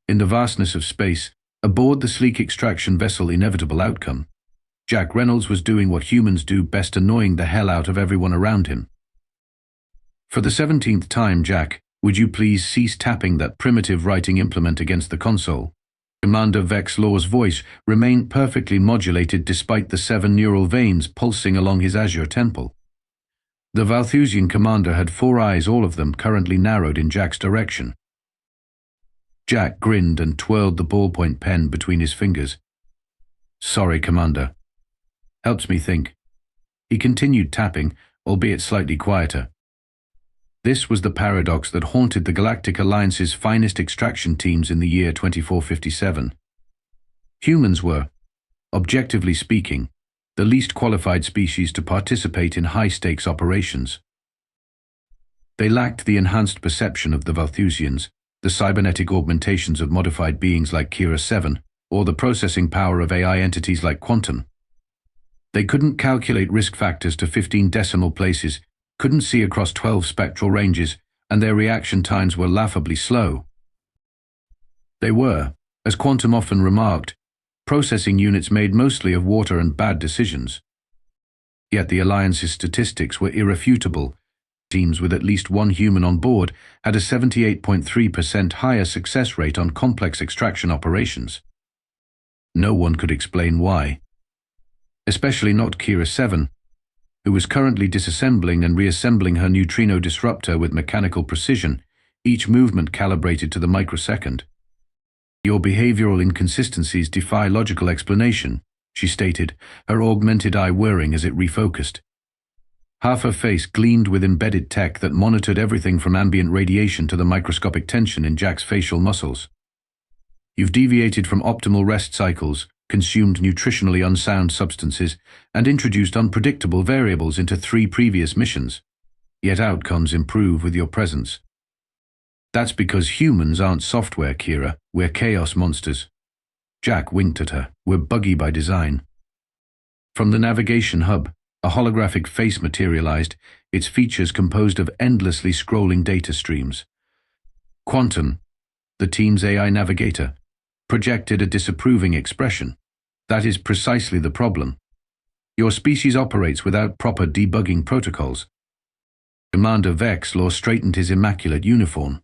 In the vastness of space, aboard the sleek extraction vessel Inevitable Outcome, Jack Reynolds was doing what humans do best, annoying the hell out of everyone around him. For the 17th time, Jack, would you please cease tapping that primitive writing implement against the console? Commander Vex'lor's voice remained perfectly modulated despite the 7 neural veins pulsing along his azure temple. The Valthusian commander had 4 eyes, all of them currently narrowed in Jack's direction. Jack grinned and twirled the ballpoint pen between his fingers. "Sorry, Commander. Helps me think." He continued tapping, albeit slightly quieter. This was the paradox that haunted the Galactic Alliance's finest extraction teams in the year 2457. Humans were, objectively speaking, the least qualified species to participate in high-stakes operations. They lacked the enhanced perception of the Valthusians, the cybernetic augmentations of modified beings like Kira 7, or the processing power of AI entities like Quantum. They couldn't calculate risk factors to 15 decimal places, couldn't see across 12 spectral ranges, and their reaction times were laughably slow. They were, as Quantum often remarked, processing units made mostly of water and bad decisions. Yet the Alliance's statistics were irrefutable. Teams with at least 1 human on board had a 78.3% higher success rate on complex extraction operations. No one could explain why. Especially not Kira 7, who was currently disassembling and reassembling her neutrino disruptor with mechanical precision, each movement calibrated to the microsecond. "Your behavioral inconsistencies defy logical explanation," she stated, her augmented eye whirring as it refocused. Half her face gleamed with embedded tech that monitored everything from ambient radiation to the microscopic tension in Jack's facial muscles. "You've deviated from optimal rest cycles, consumed nutritionally unsound substances, and introduced unpredictable variables into 3 previous missions. Yet outcomes improve with your presence. That's because humans aren't software, Kira. We're chaos monsters." Jack winked at her. "We're buggy by design." From the navigation hub, a holographic face materialized, its features composed of endlessly scrolling data streams. Quantum, the team's AI navigator, projected a disapproving expression. "That is precisely the problem. Your species operates without proper debugging protocols." Commander Vex'lor straightened his immaculate uniform.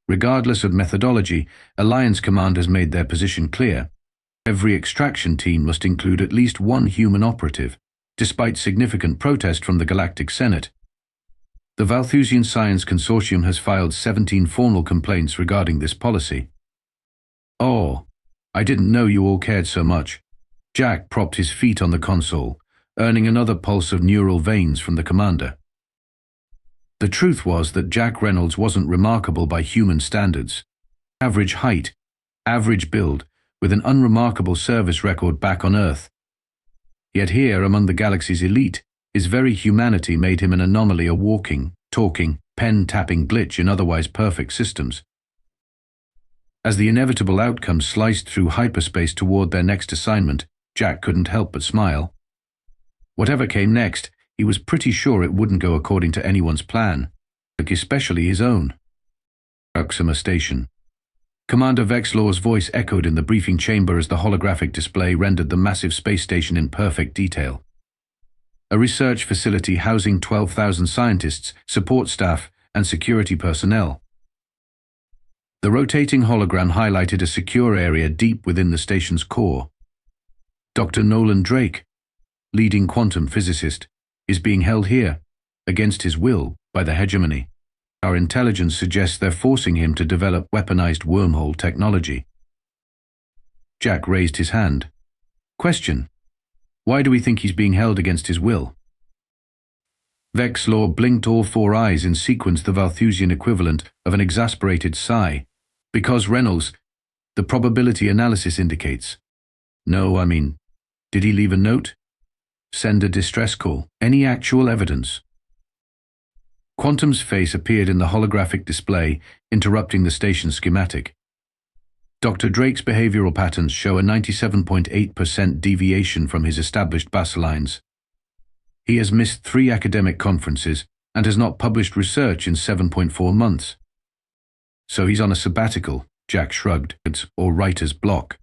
Regardless of methodology, Alliance commanders made their position clear. Every extraction team must include at least 1 human operative, despite significant protest from the Galactic Senate. The Valthusian Science Consortium has filed 17 formal complaints regarding this policy. "Oh, I didn't know you all cared so much." Jack propped his feet on the console, earning another pulse of neural veins from the commander. The truth was that Jack Reynolds wasn't remarkable by human standards. Average height, average build, with an unremarkable service record back on Earth. Yet here, among the galaxy's elite, his very humanity made him an anomaly, a walking, talking, pen-tapping glitch in otherwise perfect systems. As the Inevitable Outcome sliced through hyperspace toward their next assignment, Jack couldn't help but smile. Whatever came next, he was pretty sure it wouldn't go according to anyone's plan, especially his own. Proxima Station. Commander Vex'lor's voice echoed in the briefing chamber as the holographic display rendered the massive space station in perfect detail. A research facility housing 12,000 scientists, support staff, and security personnel. The rotating hologram highlighted a secure area deep within the station's core. Dr. Nolan Drake, leading quantum physicist, is being held here, against his will, by the Hegemony. Our intelligence suggests they're forcing him to develop weaponized wormhole technology. Jack raised his hand. Question: why do we think he's being held against his will? Vex'lor blinked all 4 eyes in sequence, the Valthusian equivalent of an exasperated sigh. "Because Reynolds, the probability analysis indicates." "No, I mean, did he leave a note? Send a distress call? Any actual evidence?" Quantum's face appeared in the holographic display, interrupting the station schematic. Dr. Drake's behavioral patterns show a 97.8% deviation from his established baselines. He has missed 3 academic conferences and has not published research in 7.4 months. So he's on a sabbatical, Jack shrugged. It's all writer's block.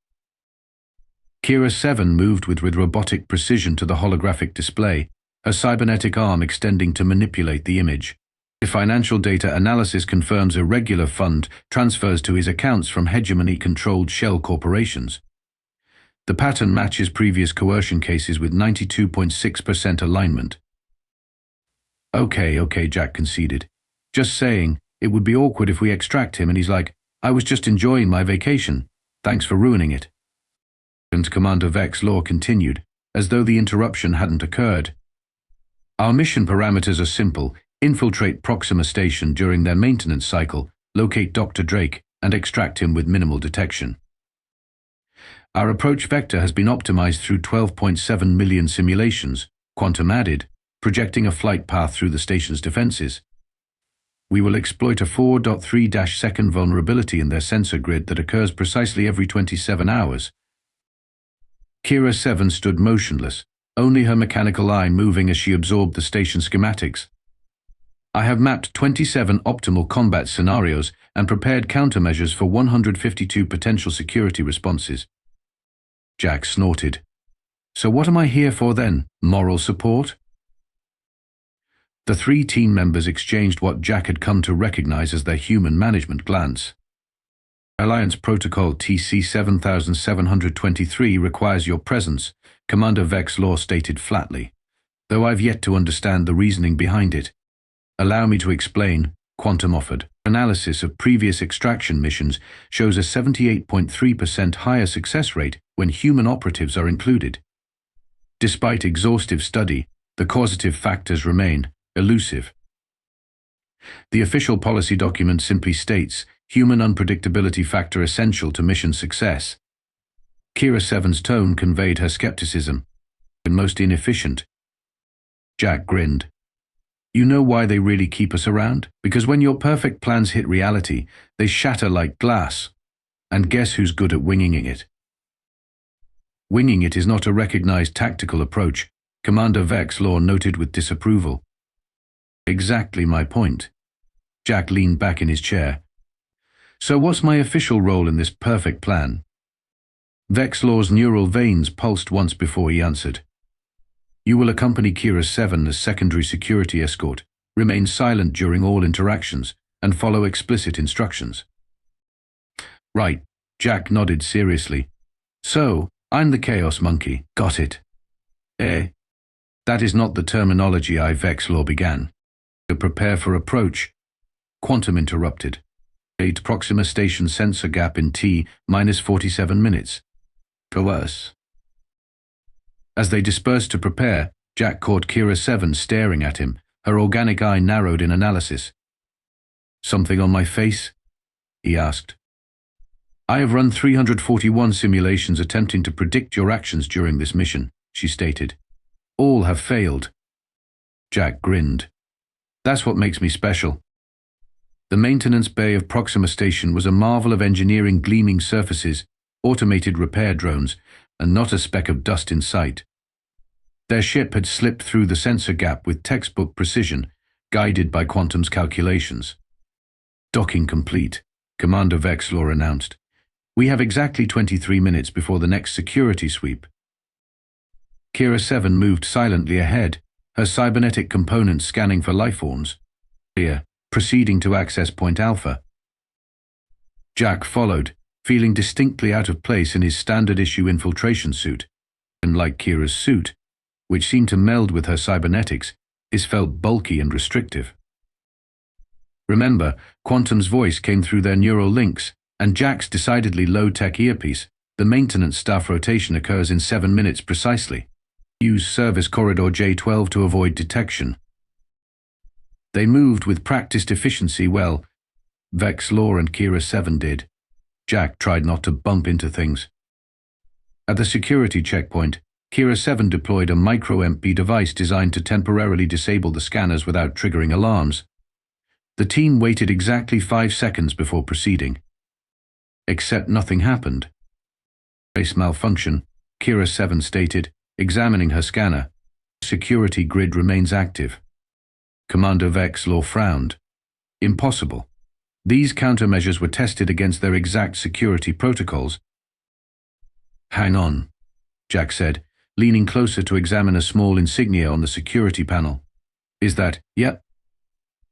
Kira 7 moved with robotic precision to the holographic display, her cybernetic arm extending to manipulate the image. The financial data analysis confirms irregular fund transfers to his accounts from Hegemony-controlled shell corporations. The pattern matches previous coercion cases with 92.6% alignment. Okay, Jack conceded. Just saying, it would be awkward if we extract him and he's like, I was just enjoying my vacation. Thanks for ruining it. And Commander Vex'lor continued, as though the interruption hadn't occurred. Our mission parameters are simple: infiltrate Proxima Station during their maintenance cycle, locate Dr. Drake, and extract him with minimal detection. Our approach vector has been optimized through 12.7 million simulations, quantum added, projecting a flight path through the station's defenses. We will exploit a 4.3-second vulnerability in their sensor grid that occurs precisely every 27 hours. Kira 7 stood motionless, only her mechanical eye moving as she absorbed the station schematics. I have mapped 27 optimal combat scenarios and prepared countermeasures for 152 potential security responses. Jack snorted. So what am I here for then? Moral support? The three team members exchanged what Jack had come to recognize as their human management glance. Alliance Protocol TC 7723 requires your presence, Commander Vex'lor stated flatly, though I've yet to understand the reasoning behind it. Allow me to explain, Quantum offered. Analysis of previous extraction missions shows a 78.3% higher success rate when human operatives are included. Despite exhaustive study, the causative factors remain elusive. The official policy document simply states, human unpredictability factor essential to mission success. Kira 7's tone conveyed her skepticism. And most inefficient. Jack grinned. You know why they really keep us around? Because when your perfect plans hit reality, they shatter like glass. And guess who's good at winging it? Winging it is not a recognized tactical approach, Commander Vex'lor noted with disapproval. Exactly my point. Jack leaned back in his chair. So what's my official role in this perfect plan? Vex'lor's neural veins pulsed once before he answered. You will accompany Kira 7 as secondary security escort, remain silent during all interactions, and follow explicit instructions. Right, Jack nodded seriously. So, I'm the Chaos Monkey, got it. That is not the terminology Vex'lor began. To prepare for approach, Quantum interrupted. Proxima Station sensor gap in T-47 minutes. Coerce. As they dispersed to prepare, Jack caught Kira 7 staring at him, her organic eye narrowed in analysis. Something on my face? He asked. I have run 341 simulations attempting to predict your actions during this mission, she stated. All have failed. Jack grinned. That's what makes me special. The maintenance bay of Proxima Station was a marvel of engineering, gleaming surfaces, automated repair drones, and not a speck of dust in sight. Their ship had slipped through the sensor gap with textbook precision, guided by Quantum's calculations. Docking complete, Commander Vex'lor announced. We have exactly 23 minutes before the next security sweep. Kira 7 moved silently ahead, her cybernetic components scanning for lifeforms. Proceeding to access Point Alpha. Jack followed, feeling distinctly out of place in his standard-issue infiltration suit. And like Kira's suit, which seemed to meld with her cybernetics, his felt bulky and restrictive. Remember, Quantum's voice came through their neural links, and Jack's decidedly low-tech earpiece. The maintenance staff rotation occurs in 7 minutes precisely. Use service corridor J12 to avoid detection. They moved with practiced efficiency well. Vex'lor and Kira 7 did. Jack tried not to bump into things. At the security checkpoint, Kira 7 deployed a micro-MP device designed to temporarily disable the scanners without triggering alarms. The team waited exactly 5 seconds before proceeding. Except nothing happened. Base malfunction, Kira 7 stated, examining her scanner. Security grid remains active. Commander Vex'lor frowned. Impossible. These countermeasures were tested against their exact security protocols. "Hang on," Jack said, leaning closer to examine a small insignia on the security panel. "Is that—" "Yep.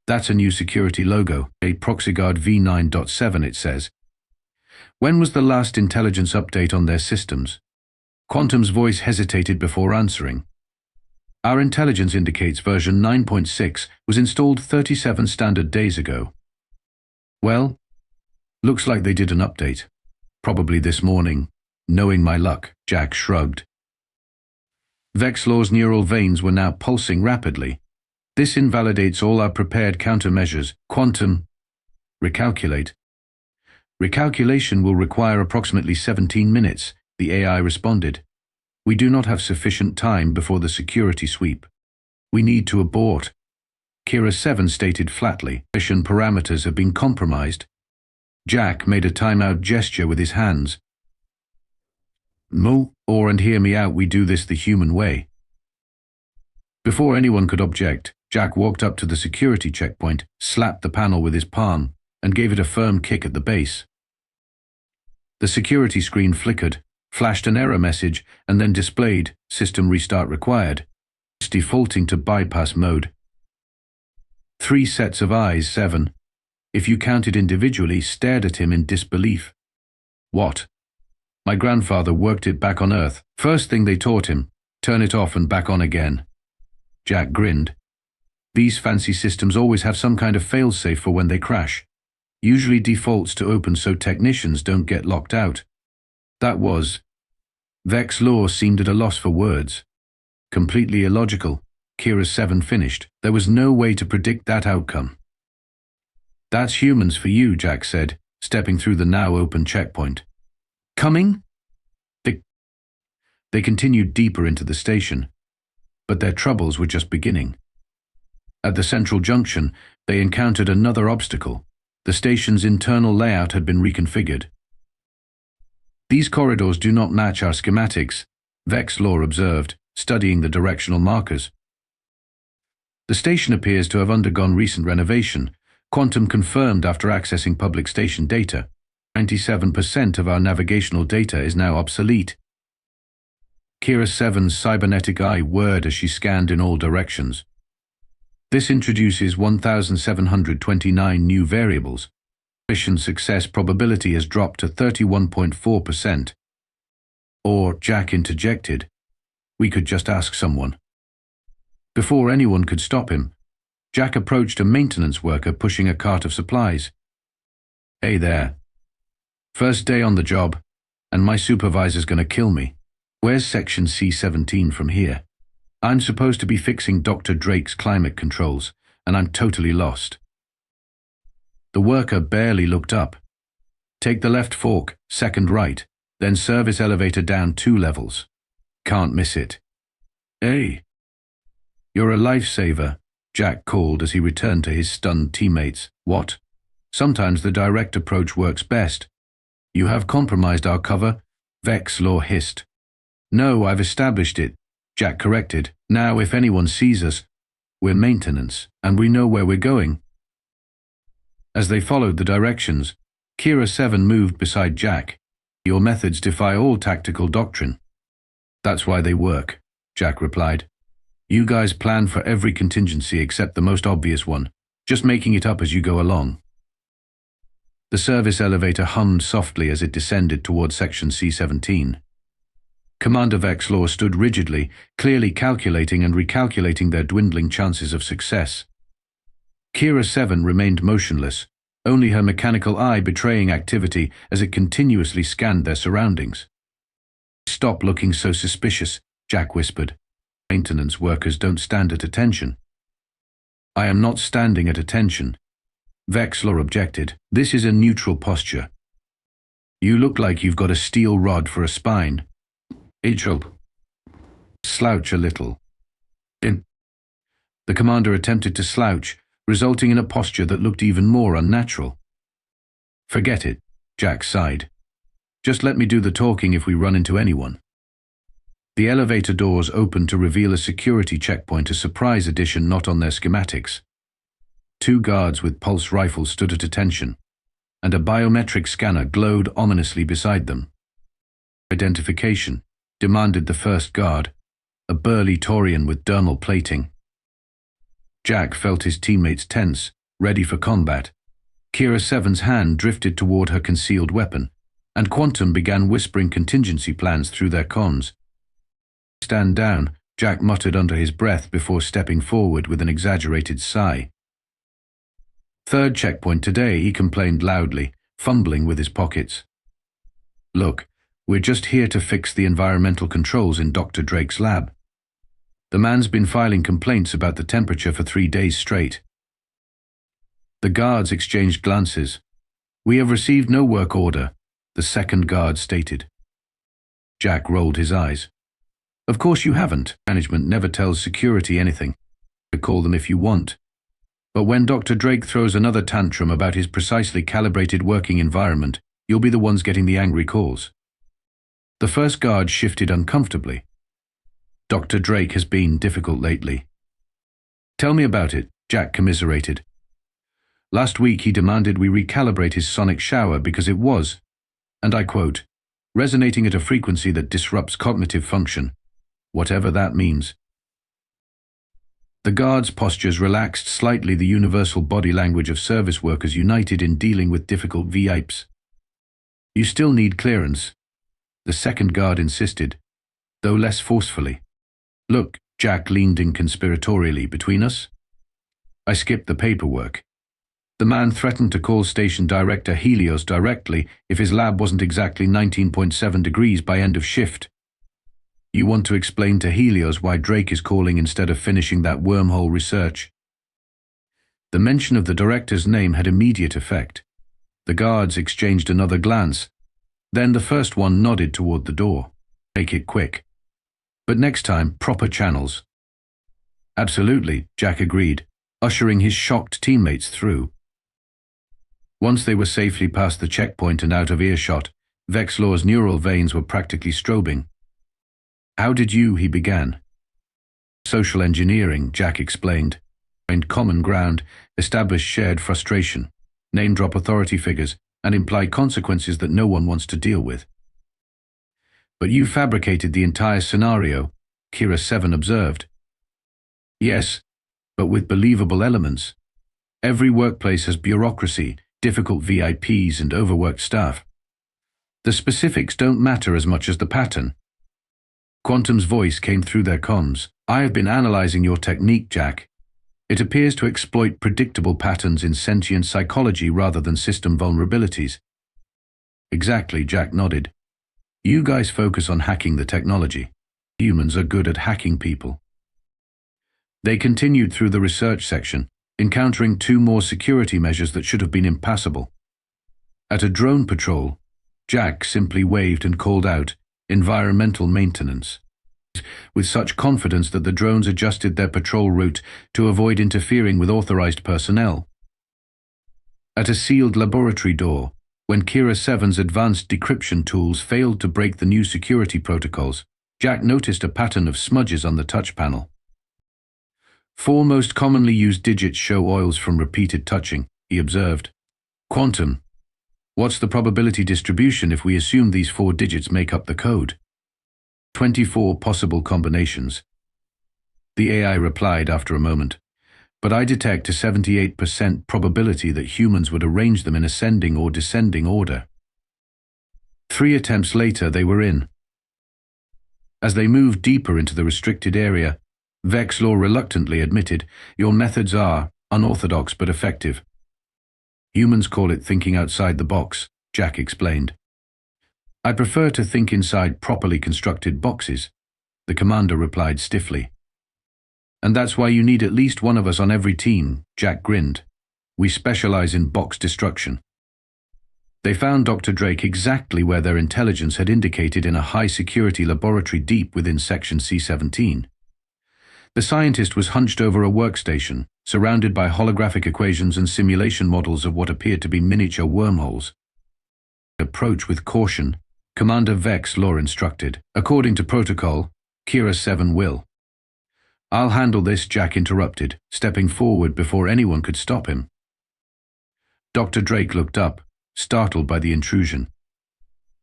That's a new security logo, a ProxyGuard V9.7, it says. When was the last intelligence update on their systems?" Quantum's voice hesitated before answering. "Our intelligence indicates version 9.6 was installed 37 standard days ago." "Well, looks like they did an update. Probably this morning. Knowing my luck," Jack shrugged. Vex'lor's neural veins were now pulsing rapidly. "This invalidates all our prepared countermeasures. Quantum, recalculate." "Recalculation will require approximately 17 minutes, the AI responded. "We do not have sufficient time before the security sweep. We need to abort." Kira 7 stated flatly, "Mission parameters have been compromised." Jack made a timeout gesture with his hands. And hear me out, we do this the human way." Before anyone could object, Jack walked up to the security checkpoint, slapped the panel with his palm, and gave it a firm kick at the base. The security screen flickered, flashed an error message, and then displayed, "System restart required," defaulting to bypass mode. 3 sets of eyes, 7, if you counted individually, stared at him in disbelief. "What?" "My grandfather worked it back on Earth. First thing they taught him, turn it off and back on again." Jack grinned. "These fancy systems always have some kind of failsafe for when they crash. Usually defaults to open so technicians don't get locked out." That was. Vex'lor seemed at a loss for words. Completely illogical, Kira 7 finished. There was no way to predict that outcome. "That's humans for you," Jack said, stepping through the now open checkpoint. "Coming?" They continued deeper into the station, but their troubles were just beginning. At the central junction, they encountered another obstacle. The station's internal layout had been reconfigured. "These corridors do not match our schematics," Vex'lor observed, studying the directional markers. "The station appears to have undergone recent renovation," Quantum confirmed after accessing public station data. 97% of our navigational data is now obsolete." Kira 7's cybernetic eye whirred as she scanned in all directions. "This introduces 1,729 new variables. Mission success probability has dropped to 31.4%. Or," Jack interjected, "we could just ask someone." Before anyone could stop him, Jack approached a maintenance worker pushing a cart of supplies. "Hey there. First day on the job, and my supervisor's gonna kill me. Where's section C-17 from here? I'm supposed to be fixing Dr. Drake's climate controls, and I'm totally lost." The worker barely looked up. "Take the left fork, second right, then service elevator down 2 levels. Can't miss it." "Hey." "You're a lifesaver," Jack called as he returned to his stunned teammates. "What?" "Sometimes the direct approach works best." "You have compromised our cover," Vex'lor hissed. "No, I've established it," Jack corrected. "Now if anyone sees us, we're maintenance, and we know where we're going." As they followed the directions, Kira 7 moved beside Jack. "Your methods defy all tactical doctrine." "That's why they work," Jack replied. "You guys plan for every contingency except the most obvious one, just making it up as you go along." The service elevator hummed softly as it descended toward section C-17. Commander Vex'lor stood rigidly, clearly calculating and recalculating their dwindling chances of success. Kira 7 remained motionless, only her mechanical eye betraying activity as it continuously scanned their surroundings. "Stop looking so suspicious," Jack whispered. "Maintenance workers don't stand at attention." "I am not standing at attention," Vex'lor objected. "This is a neutral posture. You look like you've got a steel rod for a spine. Slouch a little." The commander attempted to slouch, resulting in a posture that looked even more unnatural. "Forget it," Jack sighed. "Just let me do the talking if we run into anyone." The elevator doors opened to reveal a security checkpoint, a surprise addition not on their schematics. 2 guards with pulse rifles stood at attention. and a biometric scanner glowed ominously beside them. Identification, demanded the first guard, a burly Taurian with dermal plating. Jack felt his teammates tense, ready for combat. Kira 7's hand drifted toward her concealed weapon, and Quantum began whispering contingency plans through their comms. "Stand down," Jack muttered under his breath before stepping forward with an exaggerated sigh. "Third checkpoint today," he complained loudly, fumbling with his pockets. "Look, we're just here to fix the environmental controls in Dr. Drake's lab. The man's been filing complaints about the temperature for 3 days straight." The guards exchanged glances. "We have received no work order," the second guard stated. Jack rolled his eyes. "Of course you haven't. Management never tells security anything. Call them if you want. But when Dr. Drake throws another tantrum about his precisely calibrated working environment, you'll be the ones getting the angry calls." The first guard shifted uncomfortably. "Dr. Drake has been difficult lately." "Tell me about it," Jack commiserated. "Last week he demanded we recalibrate his sonic shower because it was, and I quote, resonating at a frequency that disrupts cognitive function, whatever that means." The guards' postures relaxed slightly, the universal body language of service workers united in dealing with difficult VIPs. "You still need clearance," the second guard insisted, though less forcefully. "Look," Jack leaned in conspiratorially, "between us, I skipped the paperwork. The man threatened to call station director Helios directly if his lab wasn't exactly 19.7 degrees by end of shift. You want to explain to Helios why Drake is calling instead of finishing that wormhole research?" The mention of the director's name had immediate effect. The guards exchanged another glance. Then the first one nodded toward the door. "Make it quick. But next time, proper channels." "Absolutely," Jack agreed, ushering his shocked teammates through. Once they were safely past the checkpoint and out of earshot, Vex'lor's neural veins were practically strobing. "How did you," he began. "Social engineering," Jack explained. "Find common ground, establish shared frustration, name-drop authority figures, and imply consequences that no one wants to deal with." "But you fabricated the entire scenario," Kira 7 observed. "Yes, but with believable elements. Every workplace has bureaucracy, difficult VIPs, and overworked staff. The specifics don't matter as much as the pattern." Quantum's voice came through their comms. "I have been analyzing your technique, Jack. It appears to exploit predictable patterns in sentient psychology rather than system vulnerabilities." "Exactly," Jack nodded. "You guys focus on hacking the technology. Humans are good at hacking people." They continued through the research section, encountering 2 more security measures that should have been impassable. At a drone patrol, Jack simply waved and called out, "Environmental maintenance," with such confidence that the drones adjusted their patrol route to avoid interfering with authorized personnel. At a sealed laboratory door, when Kira 7's advanced decryption tools failed to break the new security protocols, Jack noticed a pattern of smudges on the touch panel. 4 most commonly used digits show oils from repeated touching, he observed. "Quantum, what's the probability distribution if we assume these 4 digits make up the code?" 24 possible combinations. The AI replied after a moment, "But I detect a 78% probability that humans would arrange them in ascending or descending order." 3 attempts later, they were in. As they moved deeper into the restricted area, Vex'lor reluctantly admitted, "Your methods are unorthodox but effective." "Humans call it thinking outside the box," Jack explained. "I prefer to think inside properly constructed boxes," the commander replied stiffly. "And that's why you need at least one of us on every team," Jack grinned. "We specialize in box destruction." They found Dr. Drake exactly where their intelligence had indicated, in a high-security laboratory deep within Section C-17. The scientist was hunched over a workstation, surrounded by holographic equations and simulation models of what appeared to be miniature wormholes. "Approach with caution," Commander Vex'lor instructed. "According to protocol, Kira 7 will." "I'll handle this," Jack interrupted, stepping forward before anyone could stop him. Dr. Drake looked up, startled by the intrusion.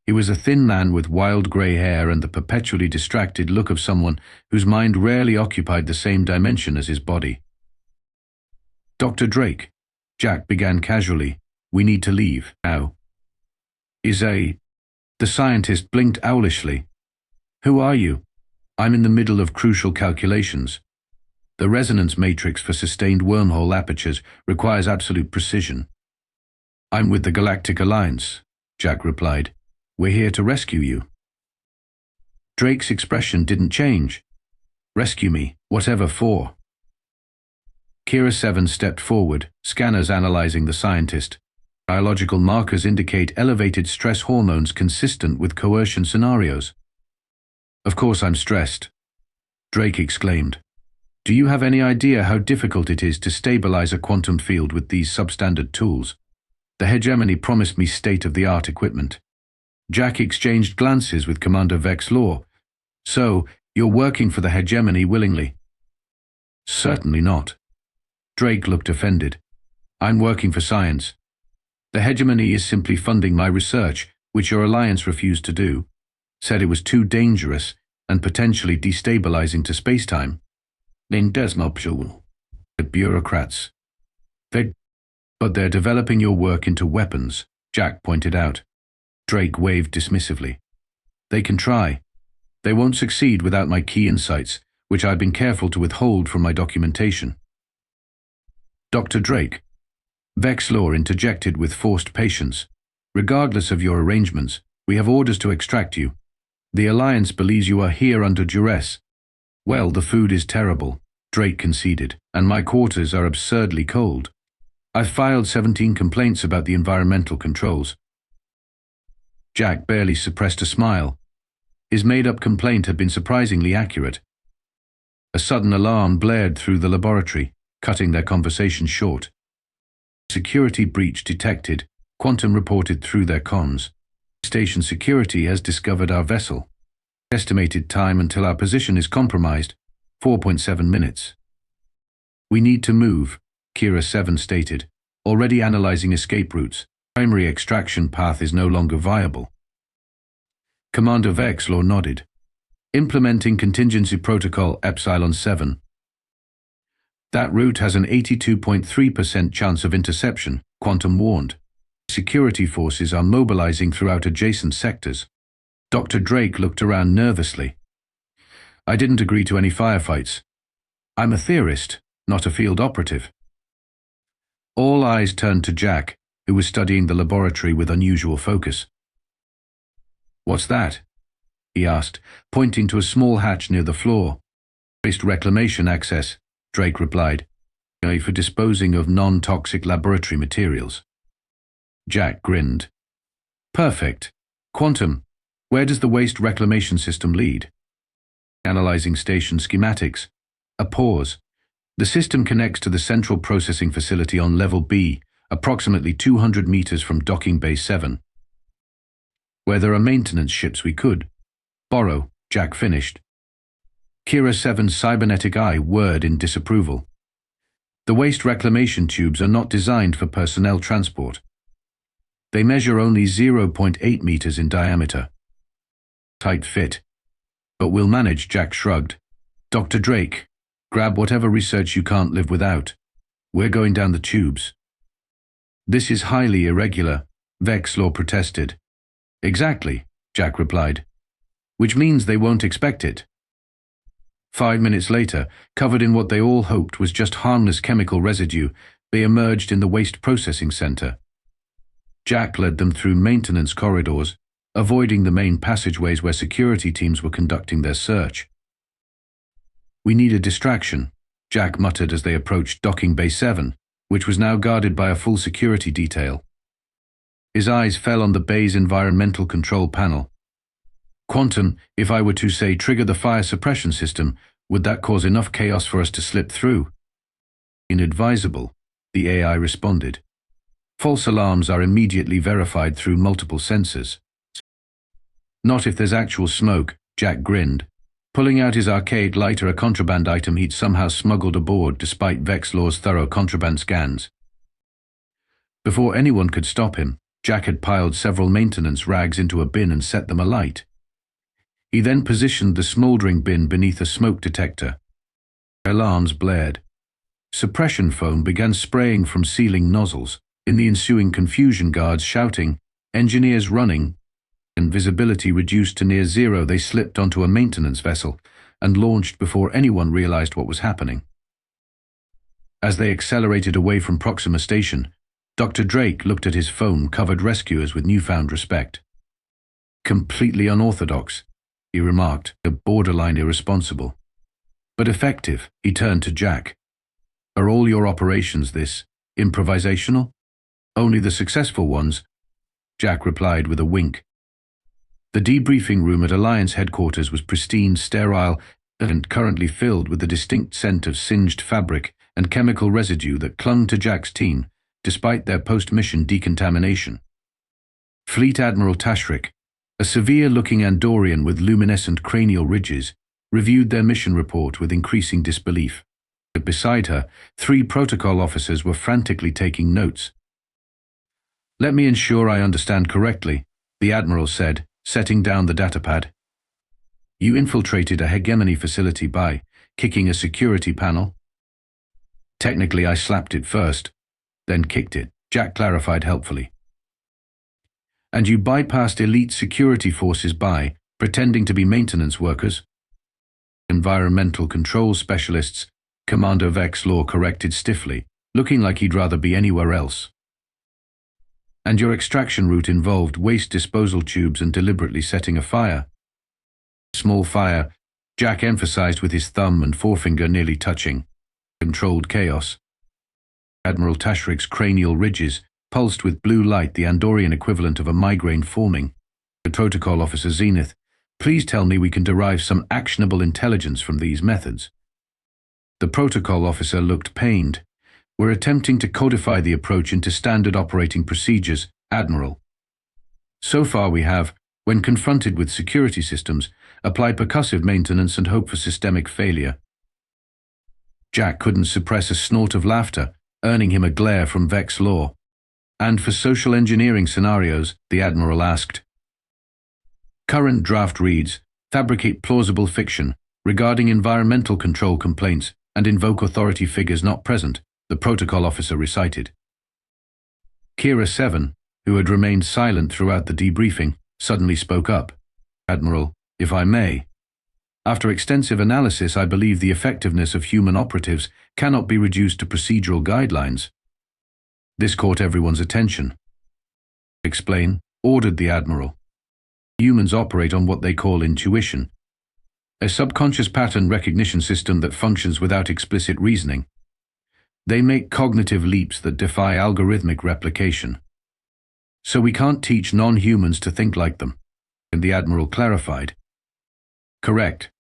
He was a thin man with wild grey hair and the perpetually distracted look of someone whose mind rarely occupied the same dimension as his body. "Dr. Drake," Jack began casually, "we need to leave now." The scientist blinked owlishly. "Who are you?" "I'm in the middle of crucial calculations. The resonance matrix for sustained wormhole apertures requires absolute precision." "I'm with the Galactic Alliance," Jack replied. "We're here to rescue you." Drake's expression didn't change. "Rescue me, whatever for." Kira 7 stepped forward, scanners analyzing the scientist. Biological markers indicate elevated stress hormones consistent with coercion scenarios. "Of course I'm stressed," Drake exclaimed. "Do you have any idea how difficult it is to stabilize a quantum field with these substandard tools? The Hegemony promised me state-of-the-art equipment." Jack exchanged glances with Commander Vex'lor. "So, you're working for the Hegemony willingly?" "Certainly not." Drake looked offended. "I'm working for science. The Hegemony is simply funding my research, which your alliance refused to do. Said it was too dangerous and potentially destabilizing to spacetime. The bureaucrats. But they're developing your work into weapons," Jack pointed out. Drake waved dismissively. "They can try. They won't succeed without my key insights, which I've been careful to withhold from my documentation." "Dr. Drake," Vex'lor interjected with forced patience, "regardless of your arrangements, we have orders to extract you. The Alliance believes you are here under duress." "Well, the food is terrible," Drake conceded, "and my quarters are absurdly cold. I've filed 17 complaints about the environmental controls." Jack barely suppressed a smile. His made-up complaint had been surprisingly accurate. A sudden alarm blared through the laboratory, cutting their conversation short. "Security breach detected," Quantum reported through their comms. "Station security has discovered our vessel. Estimated time until our position is compromised, 4.7 minutes. "We need to move," Kira 7 stated, "already analyzing escape routes. Primary extraction path is no longer viable." Commander Vex'lor nodded. "Implementing contingency protocol Epsilon 7. That route has an 82.3% chance of interception," Quantum warned. "Security forces are mobilizing throughout adjacent sectors." Dr. Drake looked around nervously. "I didn't agree to any firefights. I'm a theorist, not a field operative." All eyes turned to Jack, who was studying the laboratory with unusual focus. "What's that?" he asked, pointing to a small hatch near the floor. "Waste reclamation access," Drake replied, "for disposing of non-toxic laboratory materials." Jack grinned. "Perfect. Quantum, where does the waste reclamation system lead?" Analyzing station schematics. A pause. "The system connects to the central processing facility on level B, approximately 200 meters from docking bay 7. Where there are maintenance ships we could borrow," Jack finished. Kira 7's cybernetic eye whirred in disapproval. "The waste reclamation tubes are not designed for personnel transport. They measure only 0.8 meters in diameter. Tight fit. But we'll manage," Jack shrugged. "Dr. Drake, grab whatever research you can't live without. We're going down the tubes." "This is highly irregular," Vex'lor protested. "Exactly," Jack replied. "Which means they won't expect it." 5 minutes later, covered in what they all hoped was just harmless chemical residue, they emerged in the waste processing center. Jack led them through maintenance corridors, avoiding the main passageways where security teams were conducting their search. "We need a distraction," Jack muttered as they approached docking bay 7, which was now guarded by a full security detail. His eyes fell on the bay's environmental control panel. "Quantum, if I were to, say, trigger the fire suppression system, would that cause enough chaos for us to slip through?" "Inadvisable," the AI responded. "False alarms are immediately verified through multiple sensors." "Not if there's actual smoke," Jack grinned, pulling out his arcade lighter, a contraband item he'd somehow smuggled aboard despite Vex'lor's thorough contraband scans. Before anyone could stop him, Jack had piled several maintenance rags into a bin and set them alight. He then positioned the smoldering bin beneath a smoke detector. Alarms blared. Suppression foam began spraying from ceiling nozzles. In the ensuing confusion, guards shouting, engineers running, and visibility reduced to near zero. They slipped onto a maintenance vessel and launched before anyone realized what was happening. As they accelerated away from Proxima Station, Dr. Drake looked at his foam-covered rescuers with newfound respect. Completely unorthodox, he remarked, borderline irresponsible. But effective, he turned to Jack. Are all your operations this improvisational? Only the successful ones, Jack replied with a wink. The debriefing room at Alliance headquarters was pristine, sterile, and currently filled with the distinct scent of singed fabric and chemical residue that clung to Jack's team, despite their post-mission decontamination. Fleet Admiral Tashrik, a severe-looking Andorian with luminescent cranial ridges, reviewed their mission report with increasing disbelief. Beside her, 3 protocol officers were frantically taking notes. "Let me ensure I understand correctly," the Admiral said, setting down the datapad. "You infiltrated a Hegemony facility by kicking a security panel?" "Technically, I slapped it first, then kicked it," Jack clarified helpfully. "And you bypassed elite security forces by pretending to be maintenance workers?" "Environmental control specialists," Commander Vex'lor corrected stiffly, looking like he'd rather be anywhere else. "And your extraction route involved waste disposal tubes and deliberately setting a fire?" "Small fire," Jack emphasized with his thumb and forefinger nearly touching. "Controlled chaos." Admiral Tashrik's cranial ridges pulsed with blue light, the Andorian equivalent of a migraine forming. "The Protocol Officer Zenith, please tell me we can derive some actionable intelligence from these methods." The Protocol Officer looked pained. "We're attempting to codify the approach into standard operating procedures, Admiral. So far we have, when confronted with security systems, applied percussive maintenance and hope for systemic failure." Jack couldn't suppress a snort of laughter, earning him a glare from Vex'lor. "And for social engineering scenarios?" the Admiral asked. "Current draft reads, fabricate plausible fiction regarding environmental control complaints and invoke authority figures not present," the Protocol Officer recited. Kira 7, who had remained silent throughout the debriefing, suddenly spoke up. "Admiral, if I may. After extensive analysis, I believe the effectiveness of human operatives cannot be reduced to procedural guidelines." This caught everyone's attention. "Explain," ordered the Admiral. "Humans operate on what they call intuition, a subconscious pattern recognition system that functions without explicit reasoning. They make cognitive leaps that defy algorithmic replication. So we can't teach non-humans to think like them," and the Admiral clarified. "Correct.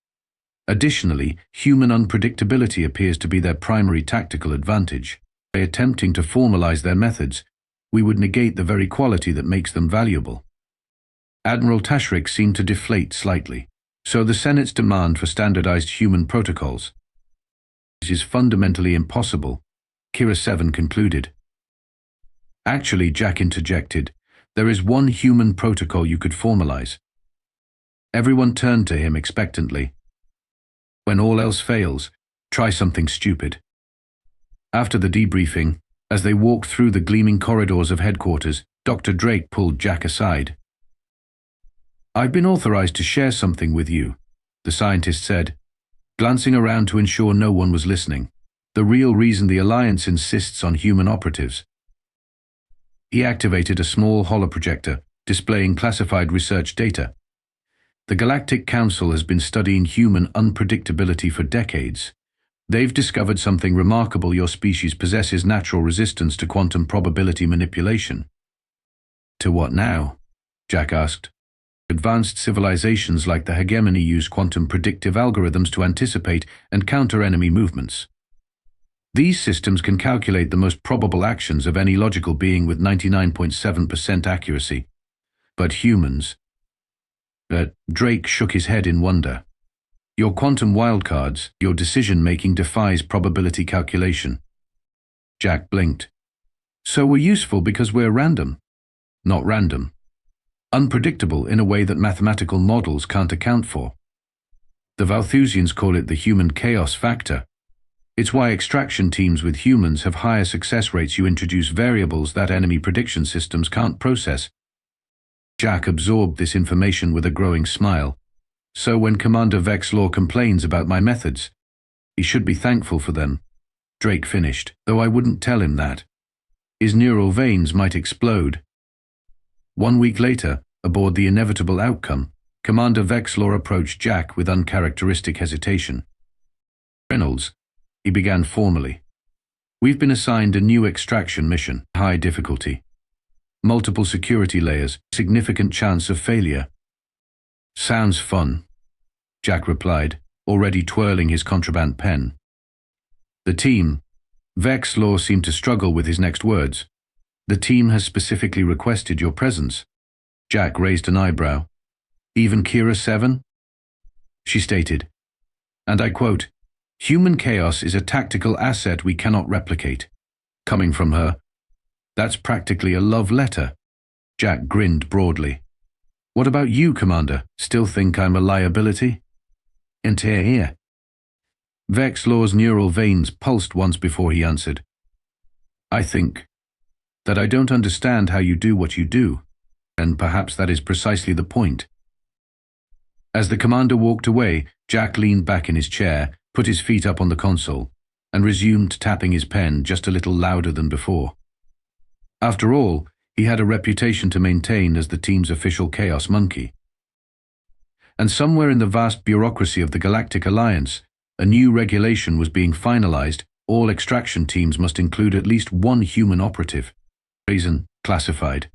Additionally, human unpredictability appears to be their primary tactical advantage. By attempting to formalize their methods, we would negate the very quality that makes them valuable." Admiral Tashrik seemed to deflate slightly. "So the Senate's demand for standardized human protocols is fundamentally impossible," Kira 7 concluded. "Actually," Jack interjected, "there is one human protocol you could formalize." Everyone turned to him expectantly. "When all else fails, try something stupid." After the debriefing, as they walked through the gleaming corridors of headquarters, Dr. Drake pulled Jack aside. "I've been authorized to share something with you," the scientist said, glancing around to ensure no one was listening. "The real reason the Alliance insists on human operatives." He activated a small holoprojector, displaying classified research data. "The Galactic Council has been studying human unpredictability for decades. They've discovered something remarkable: your species possesses natural resistance to quantum probability manipulation." "To what now?" Jack asked. "Advanced civilizations like the Hegemony use quantum predictive algorithms to anticipate and counter enemy movements. These systems can calculate the most probable actions of any logical being with 99.7% accuracy. But humans..." Drake shook his head in wonder. "Your quantum wildcards, your decision-making defies probability calculation." Jack blinked. "So we're useful because we're random?" not random. Unpredictable in a way that mathematical models can't account for. The Valthusians call it the human chaos factor. It's why extraction teams with humans have higher success rates. You introduce variables that enemy prediction systems can't process. Jack absorbed this information with a growing smile. So when Commander Vex'lor complains about my methods, he should be thankful for them. Drake finished, though I wouldn't tell him that. His neural veins might explode. 1 week later, aboard the inevitable outcome, Commander Vex'lor approached Jack with uncharacteristic hesitation. Reynolds, he began formally. We've been assigned a new extraction mission, high difficulty. Multiple security layers, significant chance of failure. Sounds fun, Jack replied, already twirling his contraband pen. The team, Vex'lor seemed to struggle with his next words. The team has specifically requested your presence. Jack raised an eyebrow. Even Kira 7? She stated, and I quote, "Human chaos is a tactical asset we cannot replicate." Coming from her, that's practically a love letter. Jack grinned broadly. What about you, Commander? Still think I'm a liability? And here. Vex'lor's neural veins pulsed once before he answered. I think that I don't understand how you do what you do, and perhaps that is precisely the point. As the commander walked away, Jack leaned back in his chair, put his feet up on the console, and resumed tapping his pen just a little louder than before. After all, he had a reputation to maintain as the team's official chaos monkey. And somewhere in the vast bureaucracy of the Galactic Alliance, a new regulation was being finalized. All extraction teams must include at least one human operative. Reason, classified.